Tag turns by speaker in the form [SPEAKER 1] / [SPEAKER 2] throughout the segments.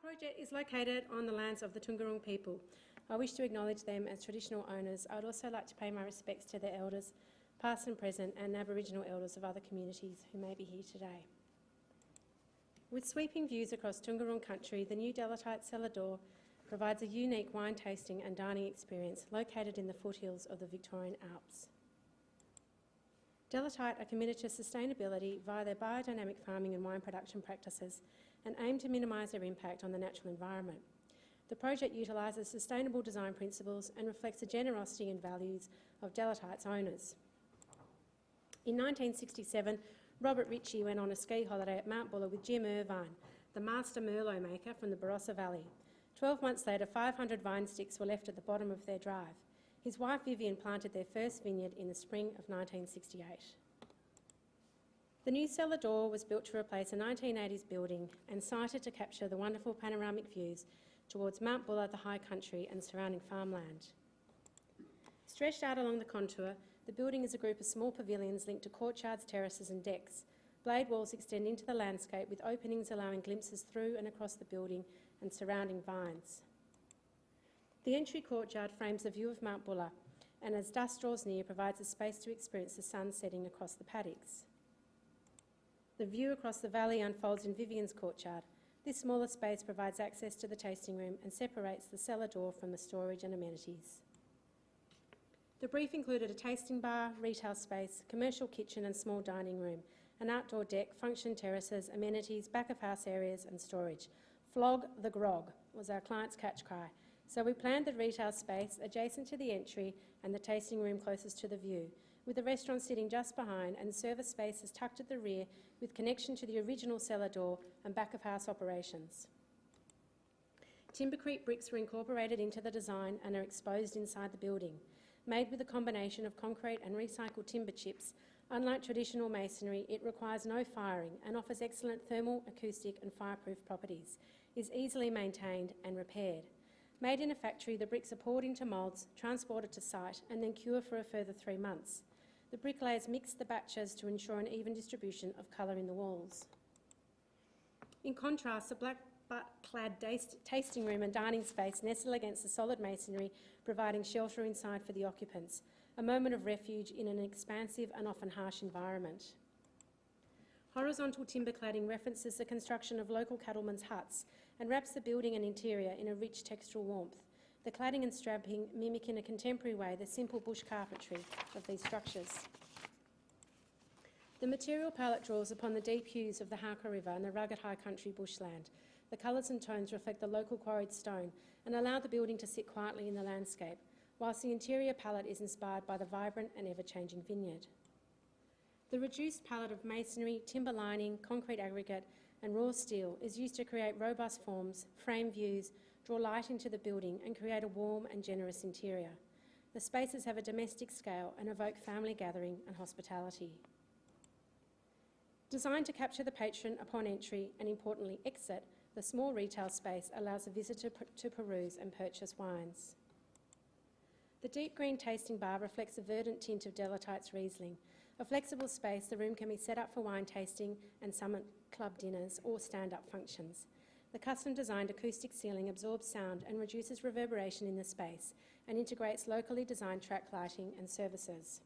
[SPEAKER 1] project is located on the lands of the Toongaroong people. I wish to acknowledge them as traditional owners. I would also like to pay my respects to their elders, past and present, and Aboriginal elders of other communities who may be here today. With sweeping views across Toongaroong country, the new Delatite cellar door provides a unique wine tasting and dining experience located in the foothills of the Victorian Alps. Delatite are committed to sustainability via their biodynamic farming and wine production practices and aim to minimise their impact on the natural environment. The project utilises sustainable design principles and reflects the generosity and values of Delatite's owners. In 1967, Robert Ritchie went on a ski holiday at Mount Buller with Jim Irvine, the master Merlot maker from the Barossa Valley. 12 months later, 500 vine sticks were left at the bottom of their drive. His wife Vivian planted their first vineyard in the spring of 1968. The new cellar door was built to replace a 1980s building and sited to capture the wonderful panoramic views towards Mount Buller, the high country and surrounding farmland. Stretched out along the contour, the building is a group of small pavilions linked to courtyards, terraces and decks. Blade walls extend into the landscape with openings allowing glimpses through and across the building and surrounding vines. The entry courtyard frames a view of Mount Buller and as dusk draws near provides a space to experience the sun setting across the paddocks. The view across the valley unfolds in Vivian's courtyard. This smaller space provides access to the tasting room and separates the cellar door from the storage and amenities. The brief included a tasting bar, retail space, commercial kitchen and small dining room, an outdoor deck, function terraces, amenities, back-of-house areas and storage. Flog the grog was our client's catch cry, so we planned the retail space adjacent to the entry and the tasting room closest to the view, with the restaurant sitting just behind and service spaces tucked at the rear with connection to the original cellar door and back-of-house operations. Timbercrete bricks were incorporated into the design and are exposed inside the building. Made with a combination of concrete and recycled timber chips, unlike traditional masonry, it requires no firing and offers excellent thermal, acoustic and fireproof properties, is easily maintained and repaired. Made in a factory, the bricks are poured into moulds, transported to site and then cured for a further 3 months. The bricklayers mix the batches to ensure an even distribution of colour in the walls. In contrast, the black butt-clad tasting room and dining space nestle against the solid masonry, providing shelter inside for the occupants, a moment of refuge in an expansive and often harsh environment. Horizontal timber cladding references the construction of local cattlemen's huts and wraps the building and interior in a rich textural warmth. The cladding and strapping mimic in a contemporary way the simple bush carpentry of these structures. The material palette draws upon the deep hues of the Howka River and the rugged high country bushland. The colours and tones reflect the local quarried stone and allow the building to sit quietly in the landscape, whilst the interior palette is inspired by the vibrant and ever-changing vineyard. The reduced palette of masonry, timber lining, concrete aggregate and raw steel is used to create robust forms, frame views, draw light into the building and create a warm and generous interior. The spaces have a domestic scale and evoke family gathering and hospitality. Designed to capture the patron upon entry and, importantly, exit, the small retail space allows the visitor to peruse and purchase wines. The deep green tasting bar reflects the verdant tint of Delatite's Riesling. A flexible space, the room can be set up for wine tasting and summit club dinners or stand-up functions. The custom-designed acoustic ceiling absorbs sound and reduces reverberation in the space and integrates locally designed track lighting and services.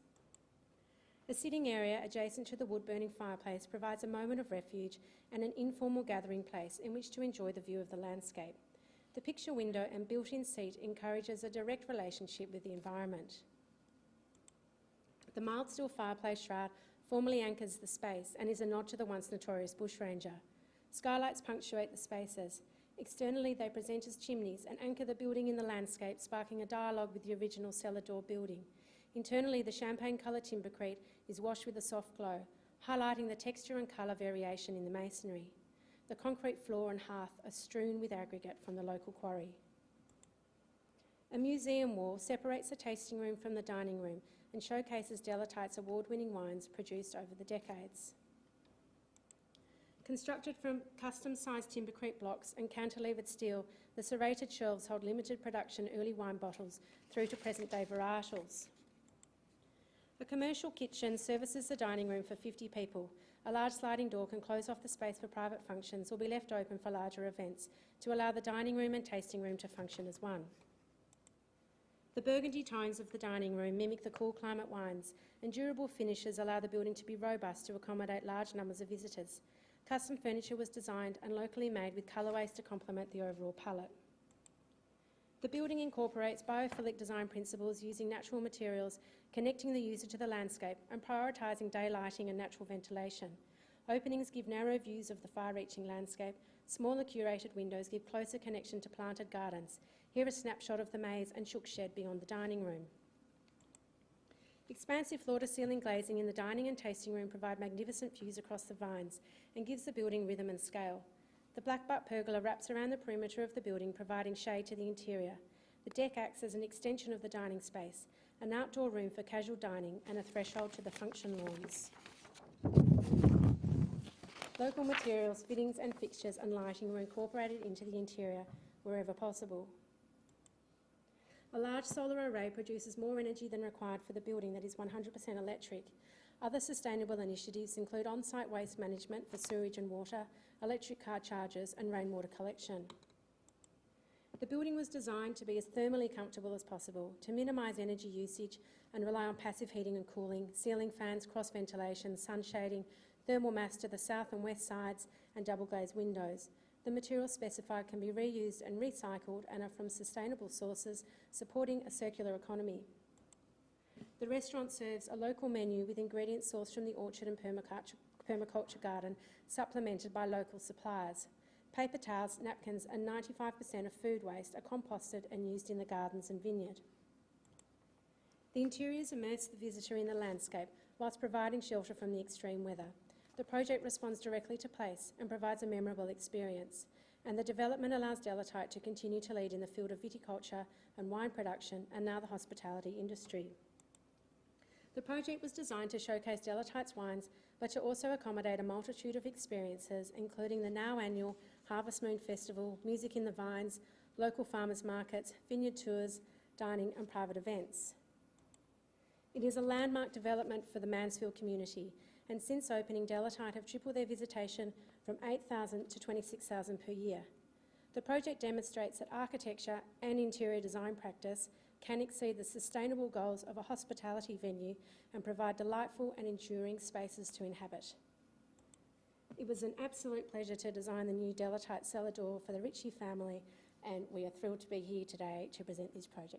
[SPEAKER 1] The sitting area adjacent to the wood-burning fireplace provides a moment of refuge and an informal gathering place in which to enjoy the view of the landscape. The picture window and built-in seat encourages a direct relationship with the environment. The mild steel fireplace shroud formally anchors the space and is a nod to the once notorious bushranger. Skylights punctuate the spaces. Externally, they present as chimneys and anchor the building in the landscape, sparking a dialogue with the original cellar door building. Internally, the champagne-coloured timbercrete is washed with a soft glow, highlighting the texture and colour variation in the masonry. The concrete floor and hearth are strewn with aggregate from the local quarry. A museum wall separates the tasting room from the dining room and showcases Delatite's award-winning wines produced over the decades. Constructed from custom-sized timbercrete blocks and cantilevered steel, the serrated shelves hold limited production early wine bottles through to present-day varietals. A commercial kitchen services the dining room for 50 people. A large sliding door can close off the space for private functions or be left open for larger events to allow the dining room and tasting room to function as one. The burgundy tones of the dining room mimic the cool climate wines, and durable finishes allow the building to be robust to accommodate large numbers of visitors. Custom furniture was designed and locally made with colourways to complement the overall palette. The building incorporates biophilic design principles using natural materials, connecting the user to the landscape and prioritising day lighting and natural ventilation. Openings give narrow views of the far-reaching landscape. Smaller curated windows give closer connection to planted gardens. Here a snapshot of the maze and chook shed beyond the dining room. Expansive floor-to-ceiling glazing in the dining and tasting room provide magnificent views across the vines and gives the building rhythm and scale. The black-butt pergola wraps around the perimeter of the building, providing shade to the interior. The deck acts as an extension of the dining space, an outdoor room for casual dining and a threshold to the function lawns. Local materials, fittings and fixtures and lighting were incorporated into the interior wherever possible. A large solar array produces more energy than required for the building that is 100% electric. Other sustainable initiatives include on-site waste management for sewage and water, electric car chargers and rainwater collection. The building was designed to be as thermally comfortable as possible, to minimise energy usage and rely on passive heating and cooling, ceiling fans, cross ventilation, sun shading, thermal mass to the south and west sides and double glazed windows. The materials specified can be reused and recycled and are from sustainable sources, supporting a circular economy. The restaurant serves a local menu with ingredients sourced from the orchard and permaculture garden, supplemented by local suppliers. Paper towels, napkins and 95% of food waste are composted and used in the gardens and vineyard. The interiors immerse the visitor in the landscape whilst providing shelter from the extreme weather. The project responds directly to place and provides a memorable experience, and the development allows Delatite to continue to lead in the field of viticulture and wine production and now the hospitality industry. The project was designed to showcase Delatite's wines, but to also accommodate a multitude of experiences, including the now annual Harvest Moon Festival, music in the vines, local farmers markets, vineyard tours, dining and private events. It is a landmark development for the Mansfield community, and since opening, Delatite have tripled their visitation from 8,000 to 26,000 per year. The project demonstrates that architecture and interior design practice can exceed the sustainable goals of a hospitality venue and provide delightful and enduring spaces to inhabit. It was an absolute pleasure to design the new Delatite cellar door for the Ritchie family, and we are thrilled to be here today to present this project.